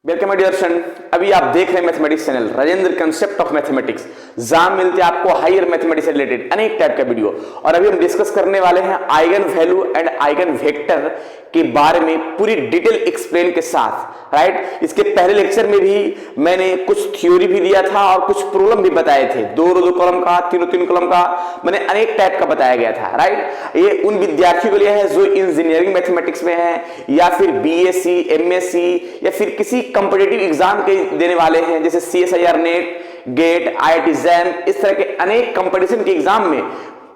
Welcome my dear student. अभी आप देख रहे हैं mathematics channel Rajendra concept of mathematics. जहां मिलते हैं आपको हायर मैथमेटिक्स से रिलेटेड अनेक टाइप का वीडियो। और अभी हम डिस्कस करने वाले हैं eigen value and eigen vector के बारे में पूरी डिटेल एक्सप्लेन के साथ, राइट। इसके पहले लेक्चर में भी मैंने कुछ थ्योरी भी दिया था और कुछ प्रॉब्लम भी बताए थे, दो कॉलम का, तीन कॉलम का, मैंने अनेक टाइप का बताया गया था, राइट। ये उन विद्यार्थियों के लिए है जो इंजीनियरिंग मैथमेटिक्स में है या फिर बीएससी, एमएससी या फिर किसी कॉम्पिटिटिव एग्जाम के देने वाले हैं, जैसे CSIR NET, GATE, IIT JAM, इस तरह के अनेक कंपटीशन के एग्जाम में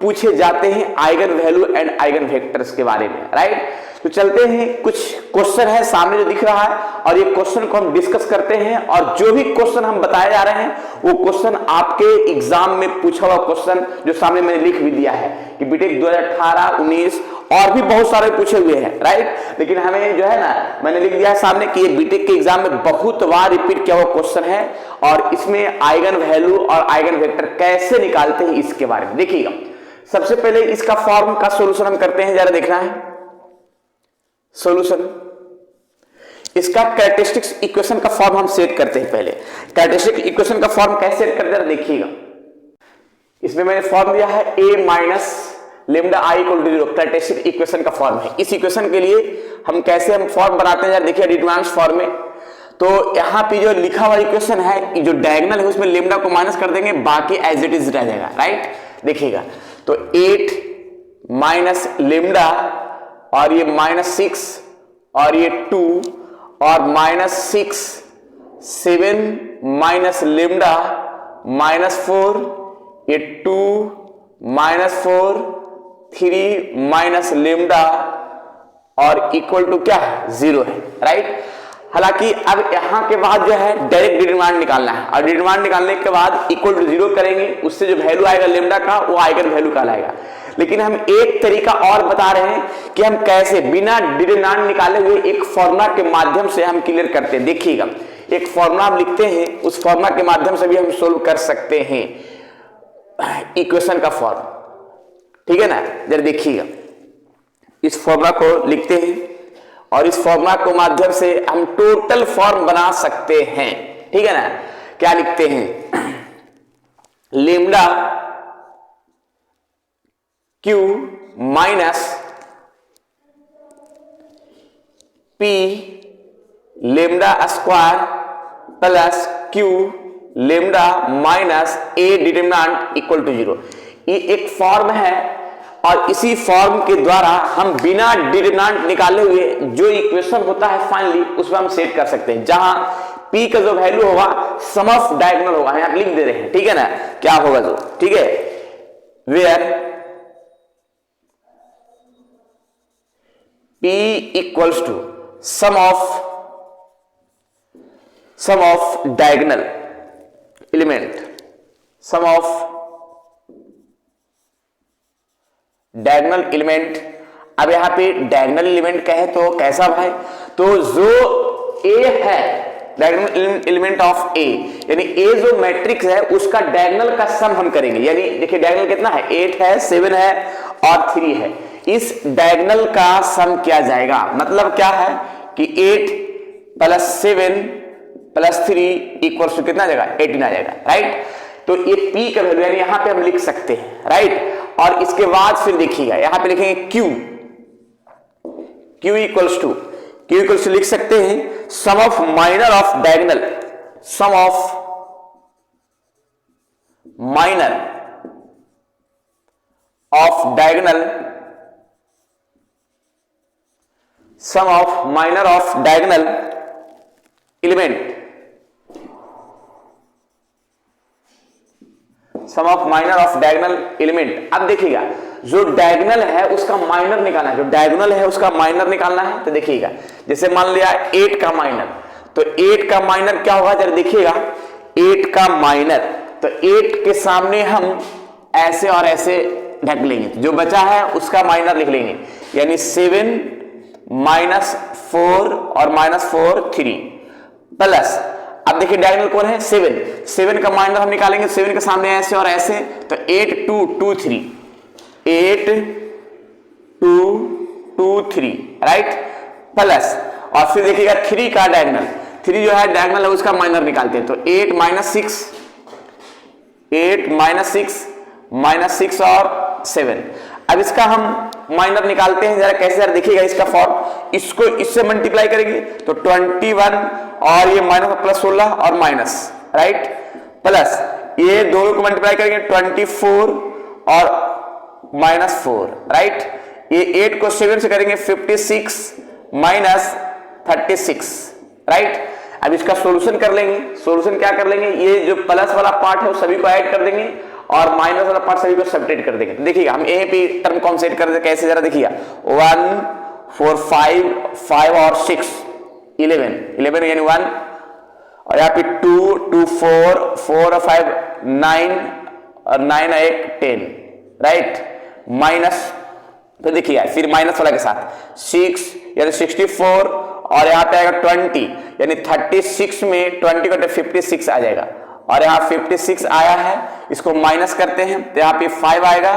पूछे जाते हैं eigen value and eigen vectors के बारे में, राइट। तो चलते हैं, कुछ क्वेश्चन है सामने जो दिख रहा है और ये क्वेश्चन को हम डिस्कस करते हैं। और जो भी क्वेश्चन हम बताए जा रहे हैं वो क्वेश्चन आपके एग्जाम में पूछा हुआ क्वेश्चन जो सामने मैंने लिख भी दिया है कि बीटेक 2018, 19 और भी बहुत सारे पूछे हुए हैं, राइट। लेकिन हमें जो है ना, मैंने लिख दिया है सामने कि ये बीटेक के एग्जाम में बहुत बार रिपीट किया हुआ क्वेश्चन है और इसमें आइगन वैल्यू और आइगन वेक्टर कैसे निकालते हैं इसके बारे में देखिएगा। सबसे पहले इसका फॉर्म का सॉल्यूशन हम करते हैं, जरा देखना है सॉल्यूशन। इसका कैरेक्टरिस्टिक्स इक्वेशन का फॉर्म हम सेट करते हैं। पहले कैरेक्टरिस्टिक इक्वेशन का फॉर्म कैसे सेट करते हैं देखिएगा। इसमें मैंने फॉर्म दिया है a minus lambda I equal to 0, characteristic equation का फॉर्म है। इस इक्वेशन के लिए हम कैसे हम फॉर्म बनाते हैं जरा देखिए एडवांस फॉर्म में। तो यहां पे जो लिखा हुआ इक्वेशन है, जो डायगोनल है उसमें लेमडा को माइनस कर देंगे, बाकी एज इट इज रह जाएगा, राइट। देखिएगा तो 8 माइनस लेमडा और ये -6 और ये 2 और -6 7 माइनस लेमडा -4 ये 2 -4 3 माइनस लेमडा और इक्वल टू क्या है 0 है, राइट। हालांकि अब यहां के बाद जो है डायरेक्ट डिटरमिनेंट निकालना है और डिटरमिनेंट निकालने के बाद इक्वल टू 0 करेंगे, उससे जो वैल्यू आएगा लेमडा का वो आइगन वैल्यू कहलाएगा। लेकिन हम एक तरीका और बता रहे हैं कि हम कैसे बिना डिटरमिनेंट निकाले हुए एक फॉर्मूला के माध्यम से हम क्लियर करते हैं। देखिएगा एक फॉर्मूला हम लिखते हैं, उस फॉर्मूला के माध्यम से भी हम सोल्व कर सकते हैं इक्वेशन का फॉर्म, ठीक है ना। जरा देखिएगा इस फॉर्मूला को लिखते हैं और इस फॉर्मूला के माध्यम से हम टोटल फॉर्म बना सकते हैं, ठीक है ना। क्या लिखते हैं, lambda Q minus P lambda square plus Q lambda minus A determinant equal to 0। ये एक फॉर्म है और इसी फॉर्म के द्वारा हम बिना डिटरमिनेंट निकाले हुए जो इक्वेशन होता है फाइनली उसमें हम सेट कर सकते हैं, जहां p का जो वैल्यू होगा सम ऑफ डायगोनल होगा, यहां लिख दे रहे हैं, ठीक है ना। क्या होगा जो, ठीक है, where p equals to sum of diagonal element, sum of diagonal element. अब यहां पे डायगोनल एलिमेंट कहे तो कैसा भाई, तो जो a है डायगोनल एलिमेंट ऑफ a, यानी a जो मैट्रिक्स है उसका डायगोनल का सम हम करेंगे। यानी देखिए डायगोनल कितना है, 8 है, 7 है और 3 है, इस डायगोनल का सम किया जाएगा। मतलब क्या है कि 8 प्लस 7 प्लस 3 इक्वल्स टू कितना आ जाएगा, 18 आ जाएगा, राइट। तो ये p का वैल्यू यानी यहां पे हम लिख सकते हैं, राइट। और इसके बाद फिर देखिएगा यहां पे लिखेंगे q इक्वल्स टू लिख सकते हैं sum of minor of diagonal, sum of minor of diagonal, sum of minor of diagonal element, sum of minor of diagonal element. अब देखिएगा जो डायगोनल है उसका माइनर निकालना है, जो डायगोनल है उसका माइनर निकालना है। तो देखिएगा जैसे मान लिया 8 का माइनर, तो 8 का माइनर क्या होगा जरा देखिएगा, 8 का माइनर, तो 8 के सामने हम ऐसे और ऐसे ढक लेंगे, जो बचा है उसका माइनर लिख लेंगे, यानी 7 माइनस 4 और -4 3 प्लस, अब देखिए डायगोनल कौन है 7 का माइनर हम निकालेंगे, 7 के सामने ऐसे और ऐसे, तो 8 2 2 3 8 2 2 3, राइट, प्लस और फिर देखिएगा 3 का डायगोनल, 3 जो है डायगोनल है उसका माइनर निकालते हैं, तो 8 माइनस 6 और 7। अब इसका हम माइनर निकालते हैं, जरा कैसे जरा देखिएगा इसका फॉर्म। इसको इससे मल्टीप्लाई करेंगे तो 21 और ये माइनस प्लस 16 और माइनस, राइट, प्लस ये दोनों को मल्टीप्लाई करेंगे 24 और माइनस 4, राइट। ये 8 को 7 से करेंगे 56 माइनस 36, राइट। अब इसका सॉल्यूशन कर लेंगे। सॉल्यूशन क्या कर लेंगे, ये जो प्लस वाला पार्ट है वो सभी को ऐड कर देंगे और माइनस वाला पार्ट सभी को सब्ट्रैक्ट कर देंगे। देखिएगा हम ए पे टर्म कौन सेट कर देते कैसे, जरा देखिएगा 1 4 5 और 6 11 यानी 1, और यहाँ पे 2 2 4 और 5 9 और 9 और 1 10, राइट, माइनस, तो देखिए फिर माइनस वाला के साथ 6 यानी 64 और यहाँ पे आएगा 20 यानी 36 में 20 को 56 आ जाएगा, और यहाँ 56 आया है, इसको माइनस करते हैं तो यहाँ पे 5 आएगा,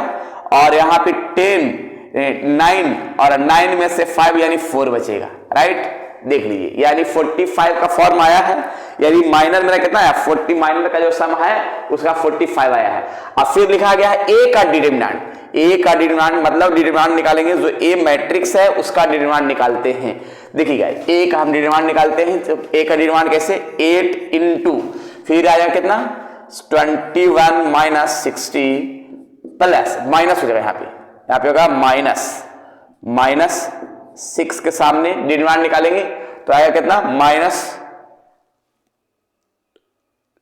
और यहाँ पे 9 और 9 में से 5 यानी 4 बचेगा, राइट। देख लीजिए यानी 45 का फॉर्म आया है, यानी माइनर मेरा कितना है 40, माइनर का जो सम है उसका 45 आया है। अब फिर लिखा गया है ए का डिटरमिनेंट। ए का डिटरमिनेंट मतलब डिटरमिनेंट निकालेंगे, जो ए मैट्रिक्स है उसका डिटरमिनेंट निकालते हैं। देखिएगा ए का हम डिटरमिनेंट निकालते हैं, तो ए का डिटरमिनेंट कैसे 8 इंटू फिर आएगा कितना 21 माइनस 60 प्लस माइनस हो जाएगा, यहाँ पे होगा माइनस 6 के सामने डिटरमिनेंट निकालेंगे तो आएगा कितना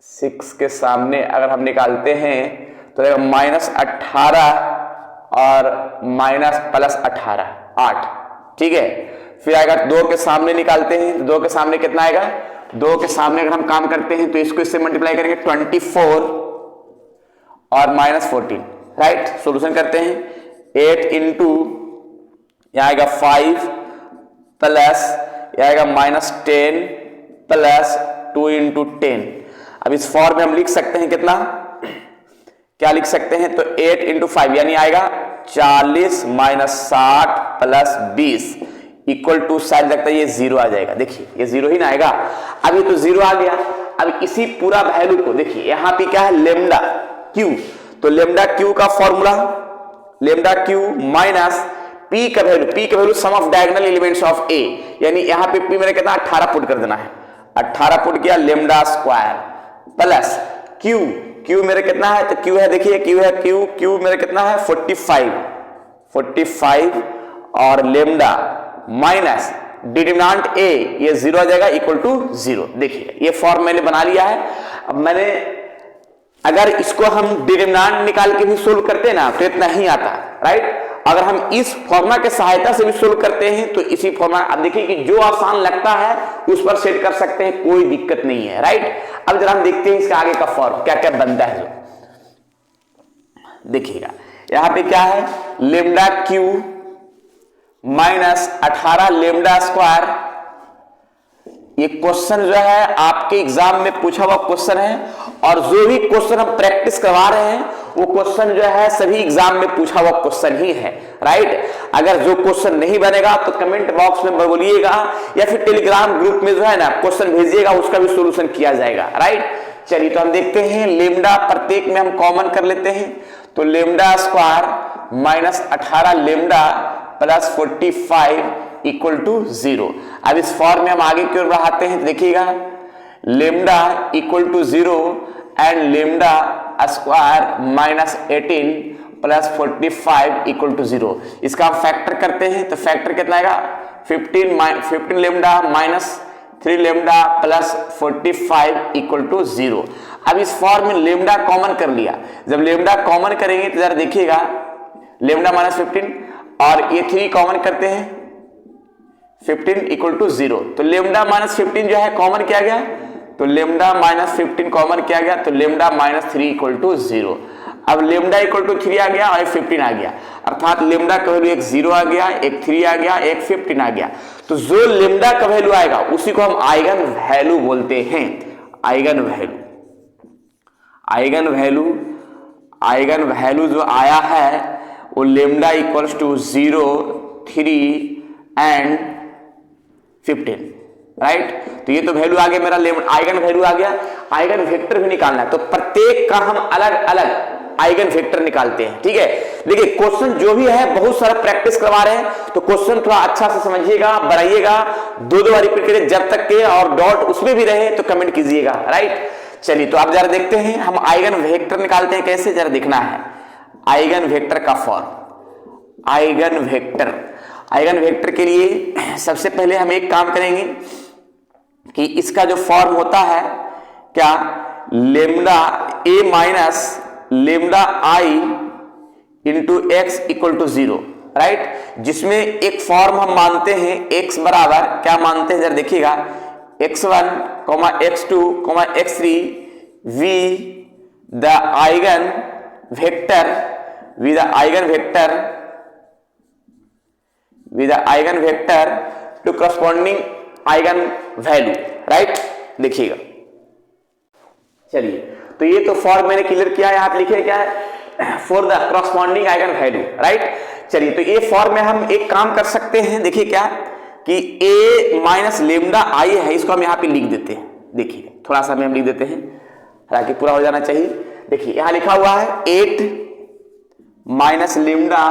-6 के सामने अगर हम निकालते हैं तो आएगा -18 और माइनस प्लस 18 8, ठीक है। फिर आएगा 2 के सामने निकालते हैं तो 2 के सामने कितना आएगा, 2 के सामने अगर हम काम करते हैं तो इसको इससे मल्टीप्लाई करेंगे 24 और -14, राइट। सॉल्यूशन करते हैं 8 इंटू यहाँ आएगा 5 प्लस यहाँ आएगा -10 प्लस 2 इंटू 10। अब इस फॉर्म में हम लिख सकते हैं कितना, क्या लिख सकते हैं, तो 8 इंटू 5 यानी आएगा 40 minus 60 plus 20 equal to sign लगता है ये 0 आ जाएगा। देखिए ये 0 ही ना आएगा, अभी तो 0 आ गया। अब इसी पूरा वैल्यू को देखिए यहाँ पे क्या है लेमडा क्यू, तो लेमडा क्यू का formula lambda Q minus P का value sum of diagonal elements of A, यानी यहाँ पे पी मेरे कितना 18 पुट कर देना है, 18 पुट किया लेमडा स्क्वायर प्लस क्यू मेरे कितना है, तो क्यू है देखिए क्यू मेरे कितना है 45 और लेमडा माइनस डिटरमिनेंट ए ये 0 आ जाएगा इक्वल टू 0। देखिए ये फॉर्म मैंने बना लिया है। अब मैंने अगर इसको हम डिटरमिनेंट निकाल के भी सोल्व करते हैं ना तो इतना ही आता, राइट। अगर हम इस फॉर्मूला के सहायता से भी सोल्व करते हैं तो इसी फॉर्मूला, अब देखिए कि जो आसान लगता है उस पर सेट कर सकते हैं, कोई दिक्कत नहीं है, राइट। अब जरा हम देखते हैं इसका आगे का फॉर्म क्या क्या बनता है। जो देखिएगा यहां पे क्या है lambda Q minus 18 lambda square. ये क्वेश्चन जो है आपके एग्जाम में पूछा हुआ क्वेश्चन है, और जो भी क्वेश्चन हम प्रैक्टिस करवा रहे हैं वो क्वेश्चन जो है सभी एग्जाम में पूछा हुआ क्वेश्चन ही है, राइट। अगर जो क्वेश्चन नहीं बनेगा तो कमेंट बॉक्स में बोलिएगा, या फिर टेलीग्राम ग्रुप में जो है ना क्वेश्चन भेजिएगा, उसका भी सॉल्यूशन किया जाएगा, राइट। चलिए तो हम देखते हैं लेमडा प्रत्येक में हम कॉमन कर लेते हैं, तो lambda square minus 18 lambda plus 45 equal to 0। अब इस फॉर्म में हम आगे की ओर बढ़ाते हैं, देखिएगा lambda equal to 0 and lambda square minus 18 plus 45 equal to 0। इसका हम फैक्टर करते हैं तो फैक्टर कितना आएगा 15 lambda minus 3 lambda plus 45 equal to 0। अब इस फॉर्म में लेमडा कॉमन कर लिया, जब लेमडा कॉमन करेंगे तो जरा देखिएगा लेमडा माइनस 15 और ये 3 कॉमन करते हैं 15 इक्वल टू 0, तो लेमडा माइनस 15 जो है कॉमन किया गया, तो लेमडा माइनस 15 कॉमन किया गया, तो लेमडा माइनस 3 इक्वल टू 0। अब लेमडा इक्वल टू 3 आ गया और 15 आ गया, अर्थात लेमडा का वैल्यू एक 0 आ गया, एक 3 आ गया, एक 15 आ गया। तो जो लेमडा का वैल्यू आएगा उसी को हम आइगन वैल्यू बोलते हैं। आइगन वैल्यू जो आया है वो lambda equals to 0, 3 and 15, right. तो ये तो वैल्यू आ गया मेरा, आइगन वैल्यू आ गया, आइगन वेक्टर भी निकालना है, तो प्रत्येक का हम अलग अलग आइगन वेक्टर निकालते हैं। ठीक है, देखिए क्वेश्चन जो भी है बहुत सारा प्रैक्टिस करवा रहे हैं, तो क्वेश्चन थोड़ा अच्छा से समझिएगा, बनाइएगा, दो बार रिपीट करिए जब तक के, और डॉट उसमें भी रहे तो कमेंट कीजिएगा। राइट, चलिए तो आप जरा देखते हैं हम आइगन वेक्टर निकालते हैं कैसे, जरा देखना है आइगन वेक्टर का फॉर्म। आइगन वेक्टर के लिए सबसे पहले हम एक काम करेंगे कि इसका जो फॉर्म होता है क्या, lambda A minus lambda I into X equal to 0, right, जिसमें एक फॉर्म हम मानते हैं x बराबर क्या मानते हैं, जरा देखिएगा, x1, x2, x3 we the eigen vector to corresponding eigen value, right, देखिएगा। चलिए तो ये तो फॉर्म मैंने क्लियर किया है, आप लिखिए क्या है, for the corresponding eigen value, right. चलिए तो ये फॉर्म में हम एक काम कर सकते हैं, देखिए क्या कि a माइनस लेमडा आई है, इसको हम यहाँ पे लिख देते हैं, देखिए थोड़ा सा हम लिख देते हैं, हालांकि पूरा हो जाना चाहिए। देखिए यहाँ लिखा हुआ है 8 माइनस लेमडा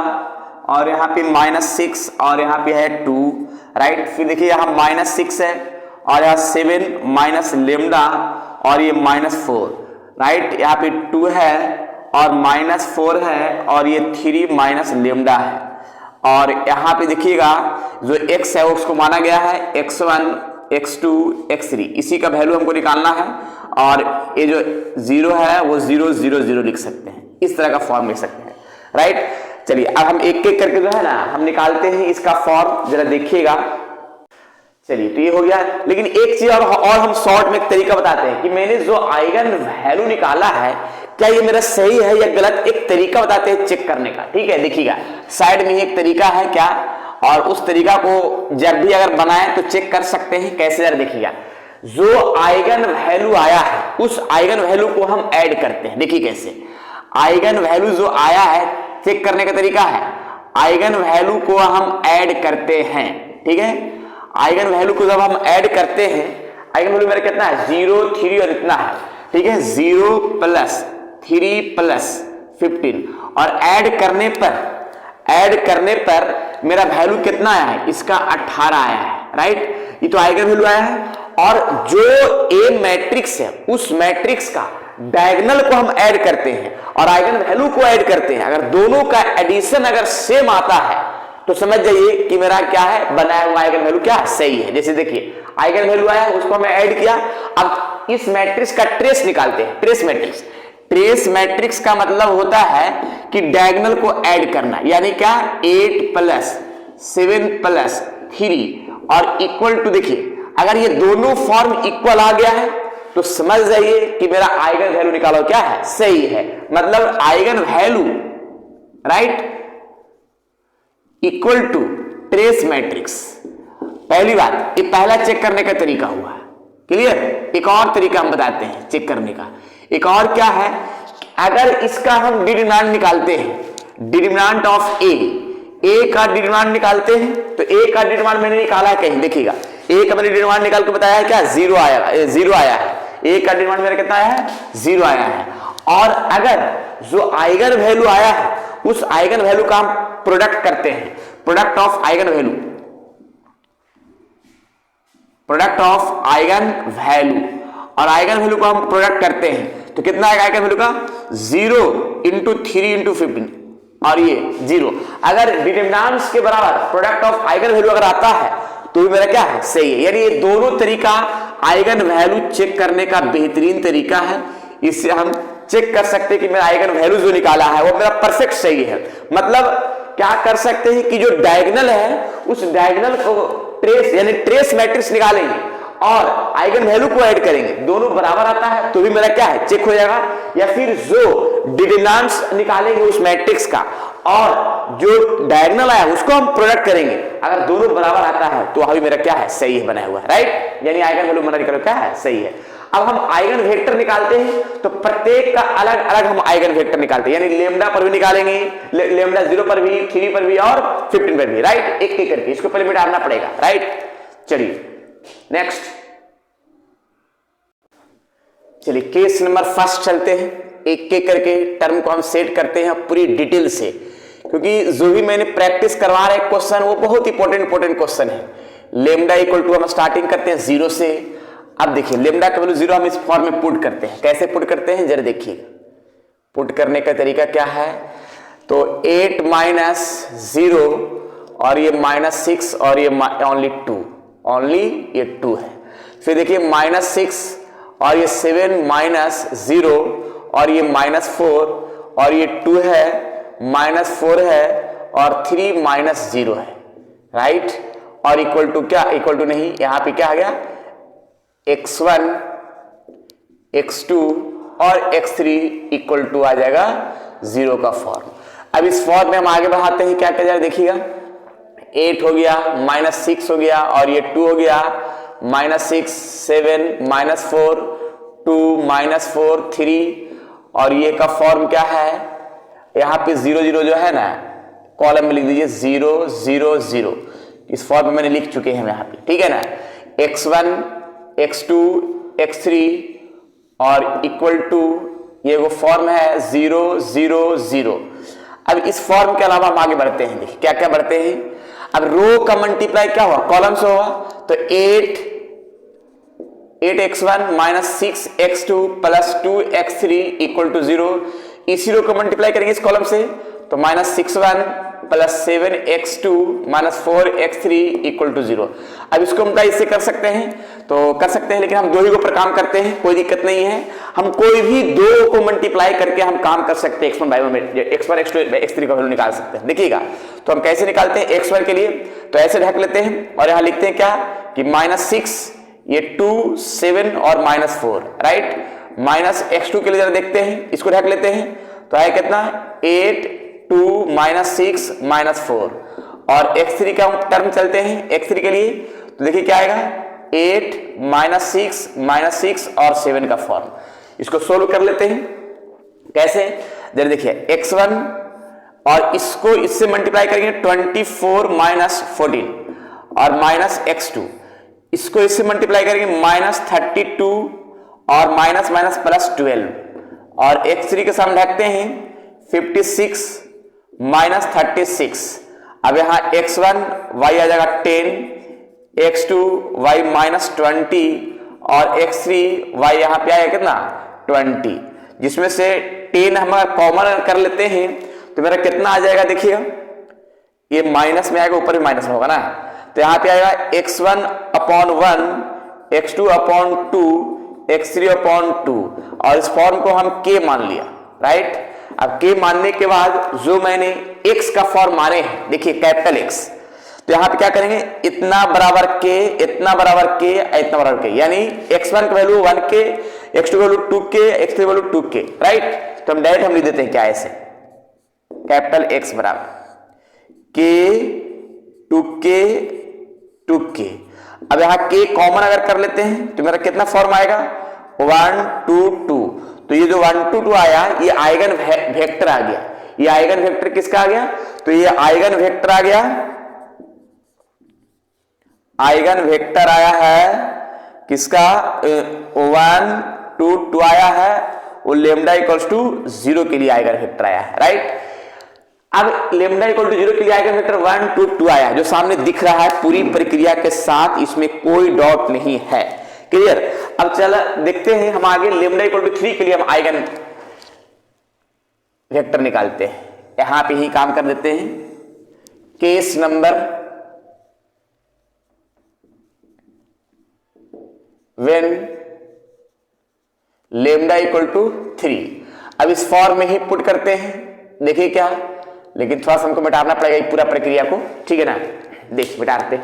और यहाँ पे -6 और यहाँ पे है 2, राइट, फिर देखिए यहाँ -6 है और यहाँ 7 माइनस लेमडा और ये -4, राइट, यहाँ पे 2 है और -4 है और ये 3 माइनस लेमडा है, और यहाँ पे देखिएगा जो x है उसको माना गया है x1, x2, x3, इसी का वैल्यू हमको निकालना है, और ये जो 0 है वो 0 0 0 लिख सकते हैं, इस तरह का फॉर्म लिख सकते हैं, राइट। चलिए अब हम एक एक करके जो है ना हम निकालते हैं इसका फॉर्म, जरा देखिएगा। चलिए तो ये हो गया, लेकिन एक चीज और हम शॉर्ट में एक तरीका बताते हैं कि मैंने जो आइगन वैल्यू निकाला है क्या ये मेरा सही है या गलत, एक तरीका बताते हैं चेक करने का। ठीक है, देखिएगा साइड में एक तरीका है क्या, और उस तरीका को जब भी अगर बनाएं तो चेक कर सकते हैं कैसे, जरा देखिएगा, जो आइगन वैल्यू आया है उस आइगन वैल्यू को हम ऐड करते हैं। देखिए कैसे, आइगन वैल्यू जो आया है चेक करने का तरीका है, आइगन वैल्यू को हम ऐड करते हैं। ठीक है, आइगन वैल्यू को जब हम ऐड करते हैं, आइगन वैल्यू मेरा कितना है 0 3 और इतना है, ठीक है, 0 प्लस 3 प्लस 15, और ऐड करने पर मेरा वैल्यू कितना आया है, इसका 18 आया है, राइट, ये तो आइगन वैल्यू आया है। और जो ए मैट्रिक्स है उस मैट्रिक्स का डायगोनल को हम ऐड करते हैं और आइगन वैल्यू को ऐड करते हैं, अगर दोनों का एडिशन अगर सेम आता है तो समझ जाइए कि मेरा क्या है, बनाया हुआ आइगन वैल्यू क्या है, सही है। जैसे देखिए आइगन वैल्यू आया उसको हमने ऐड किया, अब इस मैट्रिक्स का ट्रेस निकालते हैं, ट्रेस मैट्रिक्स का मतलब होता है कि डायगोनल को ऐड करना, यानी क्या 8 प्लस 7 प्लस 3 और इक्वल टू, देखिए अगर ये दोनों फॉर्म इक्वल आ गया है तो समझ जाइए कि मेरा आइगन वैल्यू निकालो क्या है, सही है, मतलब eigen value, right, equal to trace matrix. पहली बात, ये पहला चेक करने का तरीका हुआ, क्लियर। एक और तरीका हम बताते हैं चेक करने का, एक और क्या है, अगर इसका हम डिटरमिनेंट निकालते हैं, डिटरमिनेंट ऑफ ए का डिटरमिनेंट निकालते हैं, तो ए का डिटरमिनेंट मैंने निकाला है कहीं, देखिएगा ए का मैंने डिटरमिनेंट निकाल के बताया है क्या, 0 आया है, ए का डिटरमिनेंट मेरा कितना आया है, 0 आया है। और अगर जो आइगन वैल्यू आया है उस आइगन वैल्यू का हम प्रोडक्ट करते हैं, प्रोडक्ट ऑफ आइगन वैल्यू, और आइगन वैल्यू को हम प्रोडक्ट करते हैं तो कितना आएगा आइगन वैल्यू का, 0 इंटू 3 इंटू 15 और ये 0। अगर डिटरमिनेंट्स के बराबर प्रोडक्ट ऑफ आइगन वैल्यू अगर आता है तो भी मेरा क्या है, सही है। यानी ये दोनों तरीका आइगन वैल्यू चेक करने का बेहतरीन तरीका है, इससे हम चेक कर सकते हैं कि मेरा आइगन वैल्यू जो निकाला है वो मेरा परफेक्ट सही है। मतलब क्या कर सकते हैं कि जो डायगोनल है उस डायगोनल को ट्रेस यानी ट्रेस मैट्रिक्स निकालेंगे और आइगन वैल्यू को ऐड करेंगे, दोनों बराबर आता है तो भी मेरा क्या है, चेक हो जाएगा। या फिर जो डिटरमिनेंट्स निकालेंगे उस मैट्रिक्स का और जो डायगोनल आया उसको हम प्रोडक्ट करेंगे, अगर दोनों बराबर आता है तो अभी मेरा क्या है, सही है, बनाया हुआ है, राइट। यानी आइगन वैल्यू मेरा निकल क्या है, सही है। अब हम आइगन वेक्टर निकालते हैं तो प्रत्येक का अलग अलग हम आइगन वेक्टर निकालते हैं, यानी लेमडा पर भी निकालेंगे, लेमडा 0 पर भी, 3 पर भी और 15 पर भी, राइट, एक एक करके इसको पहले मिटाना पड़ेगा, राइट। चलिए नेक्स्ट चलिए केस नंबर फर्स्ट चलते हैं, एक एक करके टर्म को हम सेट करते हैं पूरी डिटेल से, क्योंकि जो भी मैंने प्रैक्टिस करवा रहा है क्वेश्चन वो बहुत इंपॉर्टेंट क्वेश्चन है। लेमडा इक्वल टू हम स्टार्टिंग करते हैं 0 से। अब देखिए लेमडा का वैल्यू 0 हम इस फॉर्म में पुट करते हैं। कैसे पुट करते हैं जरा देखिए, पुट करने का तरीका क्या है। तो 8 माइनस 0 और ये -6 और ये ओनली ये 2 है। फिर देखिए -6 और ये 7 माइनस 0 और ये -4 और ये 2 है, -4 है और 3 माइनस 0 है, राइट। और इक्वल टू क्या, इक्वल टू नहीं, यहां पे क्या आ गया x1 x2 और x3 इक्वल टू आ जाएगा 0 का फॉर्म। अब इस फॉर्म में हम आगे बढ़ाते हैं, क्या क्या देखिएगा, 8 हो गया, -6 हो गया और ये 2 हो गया, -6 7 -4 2 -4 3 और ये का फॉर्म क्या है, यहां पे 0 0 जो है ना कॉलम में लिख दीजिए 0 0 0। इस फॉर्म में मैंने लिख चुके हैं यहां पे, ठीक है ना। x1 x2 x3 और इक्वल टू ये वो फॉर्म है 0 0 0। अब इस फॉर्म के अलावा हम आगे बढ़ते हैं, देखिए क्या क्या बढ़ते हैं। अब रो का मल्टीप्लाई क्या हुआ, कॉलम से हुआ, तो 8x1 -6 x2 + 2x3 equal to 0। इसी रो को मल्टीप्लाई करेंगे इस कॉलम से, तो -61 + 7x2 - 4x3 इक्वल टू 0। अब इसको हम इससे कर सकते हैं, तो कर सकते हैं, लेकिन हम दो ही को पर काम करते हैं, कोई दिक्कत नहीं है। हम कोई भी दो को मल्टीप्लाई करके हम काम कर सकते हैं, x1 by 1 में x1 x2 x3 का वैल्यू निकाल सकते हैं। देखिएगा तो हम कैसे निकालते हैं x1 के लिए, तो ऐसे ढक लेते हैं और यहां लिखते हैं क्या कि -6 ये 2 7 और -4, राइट। -x2 के लिए जरा देखते हैं, इसको ढक लेते हैं, तो आया कितना 8 2 -6 -4 और x3 का टर्म चलते हैं x3 के लिए, तो देखिए क्या आएगा 8 -6 और 7 का फॉर्म। इसको सोल्व कर लेते हैं, कैसे जरा देखिए x1 और इसको इससे मल्टीप्लाई करेंगे 24 -14 और -x2, इसको इससे मल्टीप्लाई करेंगे -32 और +12 और x3 के सामने ढकते हैं 56 -36। अब यहां x1 y आ जाएगा 10, x2 y -20 और x3 y यहां पे आएगा कितना 20, जिसमें से 10 हम अगर कॉमन कर लेते हैं तो मेरा कितना आ जाएगा, देखिए ये माइनस में आएगा, ऊपर भी माइनस में होगा ना, तो यहां पे आएगा x1/1 x2/2 x3/2 और इस फॉर्म को हम k मान लिया, राइट। अब k मानने के बाद जो मैंने x का फॉर्म माने हैं, देखिए कैपिटल X, तो यहां पे क्या करेंगे इतना बराबर k, इतना बराबर k, इतना बराबर k, यानी x1 का वैल्यू 1k, x2 का वैल्यू 2k, x3 का वैल्यू 2k, राइट। तो हम डायरेक्ट हम लिख देते हैं क्या ऐसे, कैपिटल X बराबर k 2k 2k। अब यहां k कॉमन अगर कर लेते हैं तो मेरा कितना फॉर्म आएगा 1 2 2, तो ये जो 1 2 2 आया ये आइगन वेक्टर आ गया। ये आइगन वेक्टर किसका आ गया, तो ये आइगन वेक्टर आ गया, आइगन वेक्टर आया है किसका 1 2 2 आया है, वो लेमडा इक्वल्स टू 0 के लिए आइगन वेक्टर आया है, राइट। अब लेमडा इक्वल टू 0 के लिए आइगन वेक्टर 1 2 2 आया, जो सामने दिख रहा है पूरी प्रक्रिया के साथ, इसमें कोई डाउट नहीं है, क्लियर। अब चला देखते हैं हम आगे, लेमडा इक्वल टू 3 के लिए हम आइगन वेक्टर निकालते हैं, यहां पे ही काम कर देते हैं। Case number when lambda equal to 3, अब इस फॉर्म में ही पुट करते हैं, देखिए क्या, लेकिन थोड़ा सा हमको मिटाना पड़ेगा पूरा प्रक्रिया को, ठीक है ना। देखिए मिटाते,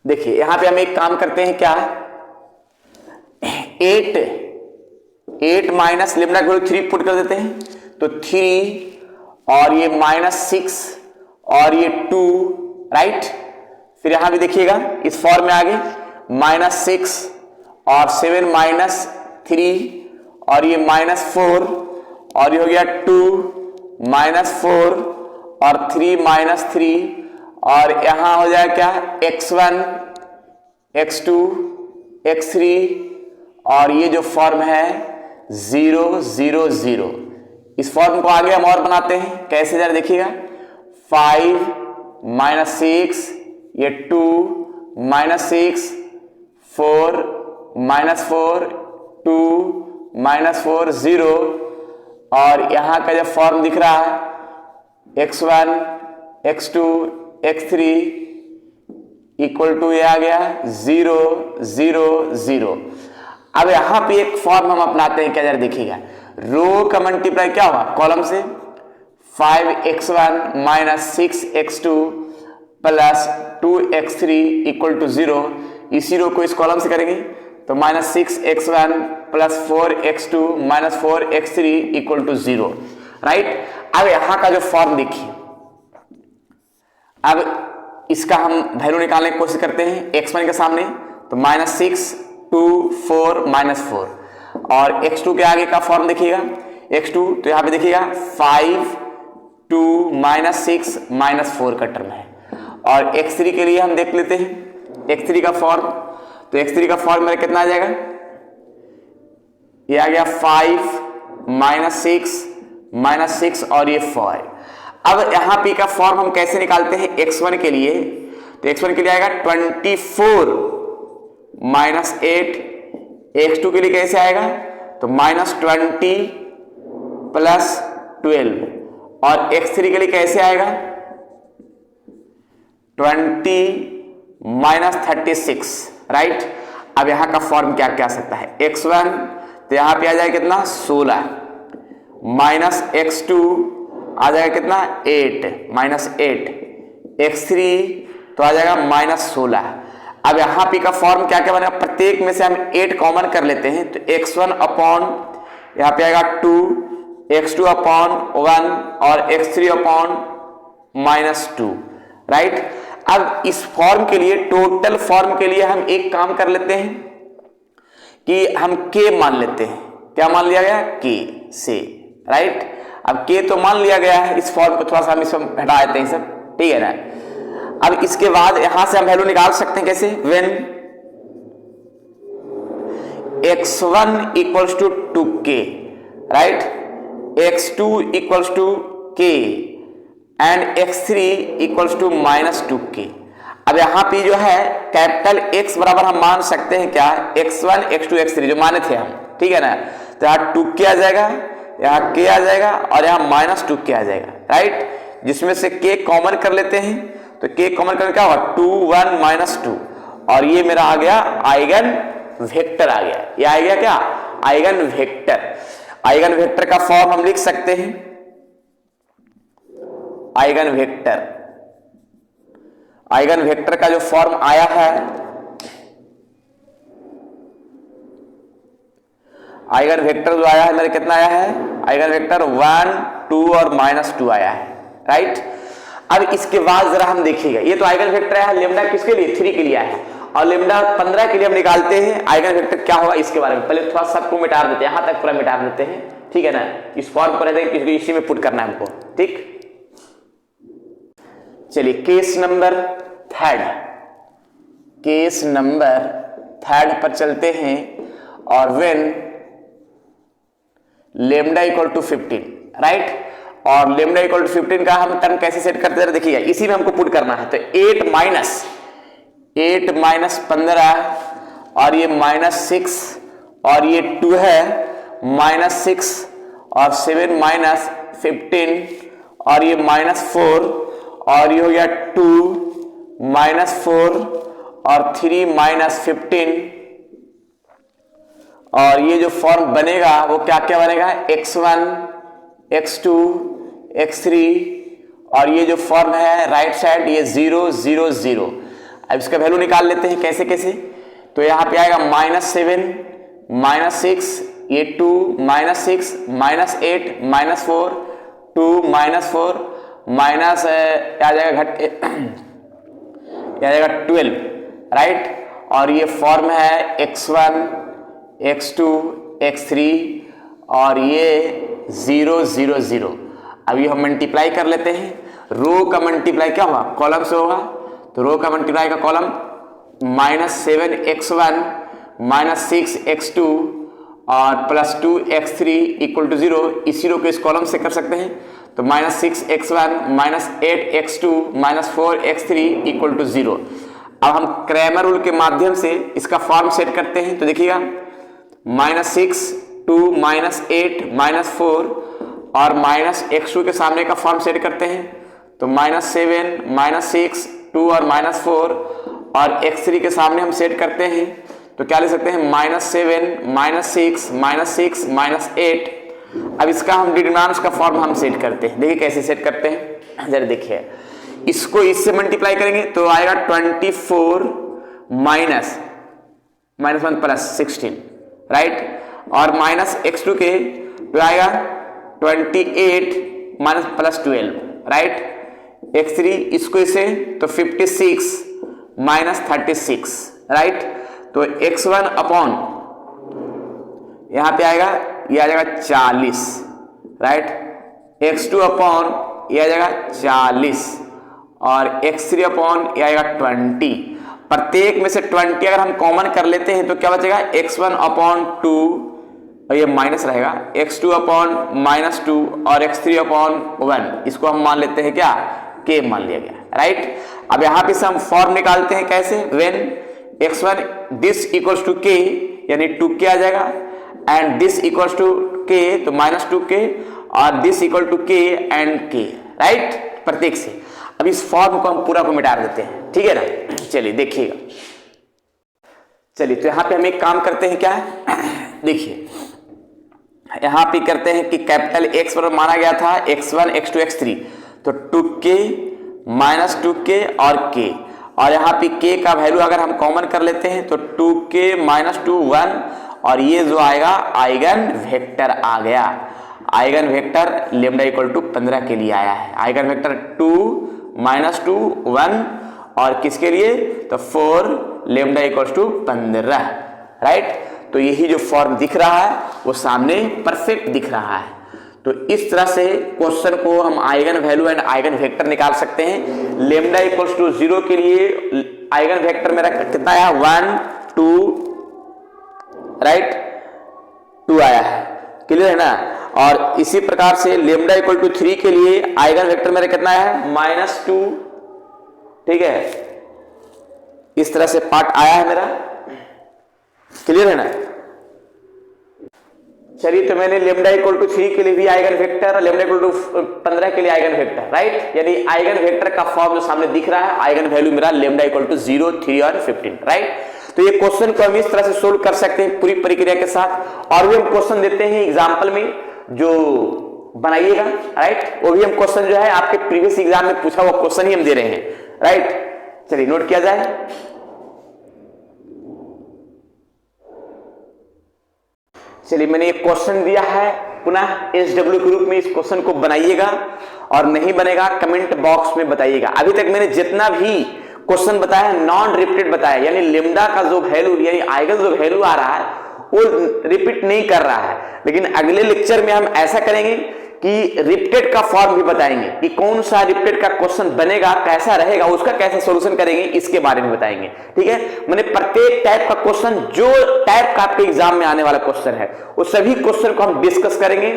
देखिए यहां पे हम एक काम करते हैं क्या, 8 minus lambda equal to 3 put कर देते हैं, तो 3 और ये -6 और ये 2, राइट। फिर यहां भी देखिएगा इस फॉर्म में आगे -6 और 7 -3 और ये -4 और ये हो गया 2 -4 और 3 -3 और यहां हो जाएगा क्या x1 x2 x3 और ये जो फॉर्म है 0 0 0। इस फॉर्म को आगे हम और बनाते हैं, कैसे जरा देखिएगा। 5 -6 ये 2 -6 4 -4 2 -4 0 और यहां का जो फॉर्म दिख रहा है x1 x2 x3 equal to ये आ गया 0 0 0। अब यहां पे एक फॉर्म हम अपनाते हैं, क्या जरा देखिएगा। रो का मल्टीप्लाई क्या हुआ कॉलम से, 5x1 - 6x2 plus 2x3 equal to 0। इसी रो को इस कॉलम से करेंगे तो -6x1 plus 4x2 - 4x3 equal to 0, right. अब यहां का जो फॉर्म देखिए, अब इसका हम वैल्यू निकालने की कोशिश करते हैं x1 के सामने, तो -6 2 4 -4 और x2 के आगे का फॉर्म देखिएगा x2, तो यहां पे देखिएगा 5 2 -6 -4 का टर्म है। और x3 के लिए हम देख लेते हैं x3 का फॉर्म, तो x3 का फॉर्म मेरा कितना आ जाएगा, ये आ गया 5 -6 और ये 4। अब यहां पे का फॉर्म हम कैसे निकालते हैं x1 के लिए, तो x1 के लिए आएगा 24 -8। x2 के लिए कैसे आएगा, तो -20 प्लस 12 और x3 के लिए कैसे आएगा 20 -36, राइट। अब यहां का फॉर्म क्या क्या आ सकता है, x1 तो यहां पे आ जाएगा कितना 16 माइनस x2 आ जाएगा कितना 8 -8, x3 तो आ जाएगा -16। अब यहां पे का फॉर्म क्या क्या बनेगा, प्रत्येक में से हम 8 कॉमन कर लेते हैं, तो x1 अपॉन यहां पे आएगा 2, x2 अपॉन 1 और x3 अपॉन -2, राइट। अब इस फॉर्म के लिए, टोटल फॉर्म के लिए हम एक काम कर लेते हैं कि हम k मान लेते हैं। क्या मान लिया गया, k से, राइट। अब k तो मान लिया गया है, इस फॉर्म को थोड़ा सा हम इसमें हटा देते हैं सब, ठीक है ना। अब इसके बाद यहां से हम वैल्यू निकाल सकते हैं कैसे, when x1 equals to 2k, right, x2 equals to k and x3 equals to -2k। अब यहां पे जो है कैपिटल X बराबर हम मान सकते हैं क्या, x1 x2 x3 जो माने थे हम, ठीक है ना। तो यहां 2k आ जाएगा, यहाँ k आ जाएगा और यहाँ -2k आ जाएगा, राइट। जिसमें से k कॉमन कर लेते हैं, तो k कॉमन करके क्या होगा 2 1 -2 और ये मेरा आ गया आइगन वेक्टर आ गया। ये आ गया क्या, आइगन वेक्टर। आइगन वेक्टर का फॉर्म हम लिख सकते हैं, आइगन वेक्टर, आइगन वेक्टर का जो फॉर्म आया है, आइगन वेक्टर जो आया है मेरे कितना आया है, आइगन वेक्टर 1 2 और -2 आया है, राइट। अब इसके बाद जरा हम देखिएगा, ये तो आइगन वेक्टर है, लेमडा किसके लिए 3 के लिए आया है और लेमडा 15 के लिए हम निकालते हैं आइगन वेक्टर क्या होगा इसके बारे में। पहले थोड़ा सबको मिटा देते हैं, यहां तक पूरा मिटा देते हैं, ठीक है ना। इस फॉर्म को रहते हैं इसी में पुट करना है हमको, ठीक। चलिए केस नंबर 3, केस नंबर 3 पर चलते हैं और when lambda equal to 15, right. और लेमडा इक्वल टू 15 का हम टर्म कैसे सेट करते हैं देखिएगा, इसी में हमको पुट करना है। तो 8 माइनस 15 और ये -6 और ये 2 है, -6 और 7 -15 और ये -4 और ये हो गया 2 -4 और 3 -15 और ये जो फॉर्म बनेगा वो क्या क्या बनेगा, x1 x2 x3 और ये जो फॉर्म है राइट साइड ये 0 0 0। अब इसका वैल्यू निकाल लेते हैं कैसे कैसे, तो यहाँ पे आएगा -7 -6 ये 2 -6 -8 -4 2 -4 माइनस आ जाएगा आ जाएगा 12, राइट। और ये फॉर्म है x1 x2 x3 और ये 0 0 0। अभी हम मल्टीप्लाई कर लेते हैं, रो का मल्टीप्लाई क्या होगा कॉलम से होगा, तो रो का मल्टीप्लाई का कॉलम -7x1 -6x2 और +2x3 इक्वल टू 0। इसी रो को इस कॉलम से कर सकते हैं, तो -6x1 -8x2 -4x3 equal to 0। अब हम क्रैमर रूल के माध्यम से इसका फॉर्म सेट करते हैं, तो देखिएगा -6 2 -8 -4 और -x2 के सामने का फॉर्म सेट करते हैं, तो -7 -6 2 और -4 और x3 के सामने हम सेट करते हैं, तो क्या ले सकते हैं -7 -6 -8। अब इसका हम डिटरमिनेंट्स का फॉर्म हम सेट करते हैं। देखिए कैसे सेट करते हैं, जरा देखिए, इसको इससे मल्टीप्लाई करेंगे तो आएगा 24 -1 +16, राइट, और -x2 के तो आएगा 28 +12, राइट, x3 इसको इसे तो 56 -36, राइट, तो x1 अपॉन यहां पे आएगा, ये आ जाएगा 40, राइट, x2 अपॉन ये आ जाएगा 40 और x3 अपॉन ये आएगा 20। प्रत्येक में से 20 अगर हम कॉमन कर लेते हैं तो क्या बचेगा, x1 अपॉन 2 और ये माइनस रहेगा, x2 अपॉन -2 और x3 अपॉन 1, इसको हम मान लेते हैं क्या, k मान लिया गया, राइट। अब यहां पे से हम फॉर्म निकालते हैं कैसे, when x1 this equals to k यानी 2k आ जाएगा, and this equals to k तो -2k और this equal to k and k, right, प्रत्येक से। अब इस फॉर्म को हम पूरा को मिटा देते हैं, ठीक है ना। चलिए देखिएगा, चलिए तो यहां पे हम एक काम करते हैं, क्या है देखिए, यहां पे करते हैं कि कैपिटल X पर माना गया था x1 x2 x3, तो 2k -2k और k, और यहाँ पे k का वैल्यू अगर हम कॉमन कर लेते हैं तो 2k -2 1 और ये जो आएगा आइगन वेक्टर आ गया। Eigen vector lambda equal to 15 के लिए आया है। आइगन वेक्टर 2 -2 1 और किसके लिए, तो 4 लेमडा इक्वल टू 15, राइट। तो यही जो फॉर्म दिख रहा है वो सामने परफेक्ट दिख रहा है। तो इस तरह से क्वेश्चन को हम eigen value and eigen vector निकाल सकते हैं। लेमडा इक्वल्स टू 0 के लिए आइगन वेक्टर मेरा कितना आया, 1 2, राइट, 2 आया है, क्लियर है ना। और इसी प्रकार से लेमडा इक्वल टू 3 के लिए आइगन वेक्टर मेरा कितना है, -2, ठीक है। इस तरह से पार्ट आया है मेरा, क्लियर है ना। चलिए तो मैंने लेमडा इक्वल टू 3 के लिए भी आइगन वेक्टर और लेमडा इक्वल टू 15 के लिए आइगन वेक्टर, राइट, यानी आइगन वेक्टर का फॉर्म जो सामने दिख रहा है, आइगन वैल्यू मेरा लेमडा इक्वल टू 0 3 और 15, राइट। तो ये क्वेश्चन को हम इस तरह से सोल्व कर सकते हैं पूरी प्रक्रिया के साथ। और भी हम क्वेश्चन देते हैं एग्जाम्पल में जो बनाइएगा, राइट, वो भी हम क्वेश्चन जो है आपके प्रीवियस एग्जाम में पूछा हुआ क्वेश्चन ही हम दे रहे हैं, राइट। चलिए नोट किया जाए। चलिए मैंने एक क्वेश्चन दिया है, पुनः एसडब्ल्यू के रूप में इस क्वेश्चन को बनाइएगा और नहीं बनेगा कमेंट बॉक्स में बताइएगा। अभी तक मैंने जितना भी क्वेश्चन बताया है नॉन रिपीटेड बताया, यानी लेमडा का जो वैल्यू यानी आइगन जो वैल्यू आ रहा है वो रिपीट नहीं कर रहा है। लेकिन अगले लेक्चर में हम ऐसा करेंगे कि रिपीटेड का फॉर्म भी बताएंगे कि कौन सा रिपीटेड का क्वेश्चन बनेगा, कैसा रहेगा, उसका कैसे सॉल्यूशन करेंगे, इसके बारे में बताएंगे, ठीक है। मैंने प्रत्येक टाइप का क्वेश्चन जो टाइप का आपके एग्जाम में आने वाला क्वेश्चन है वो सभी क्वेश्चन को हम डिस्कस करेंगे,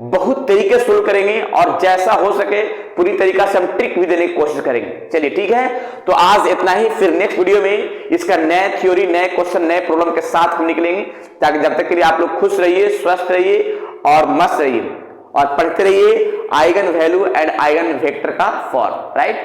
बहुत तरीके से सोल्व करेंगे और जैसा हो सके पूरी तरीका से हम ट्रिक भी देने की कोशिश करेंगे। चलिए ठीक है, तो आज इतना ही, फिर नेक्स्ट वीडियो में इसका नए थ्योरी, नए क्वेश्चन, नए प्रॉब्लम के साथ हम निकलेंगे। ताकि जब तक के लिए आप लोग खुश रहिए, स्वस्थ रहिए और मस्त रहिए और पढ़ते रहिए eigen value and eigen vector का फॉर्म, राइट।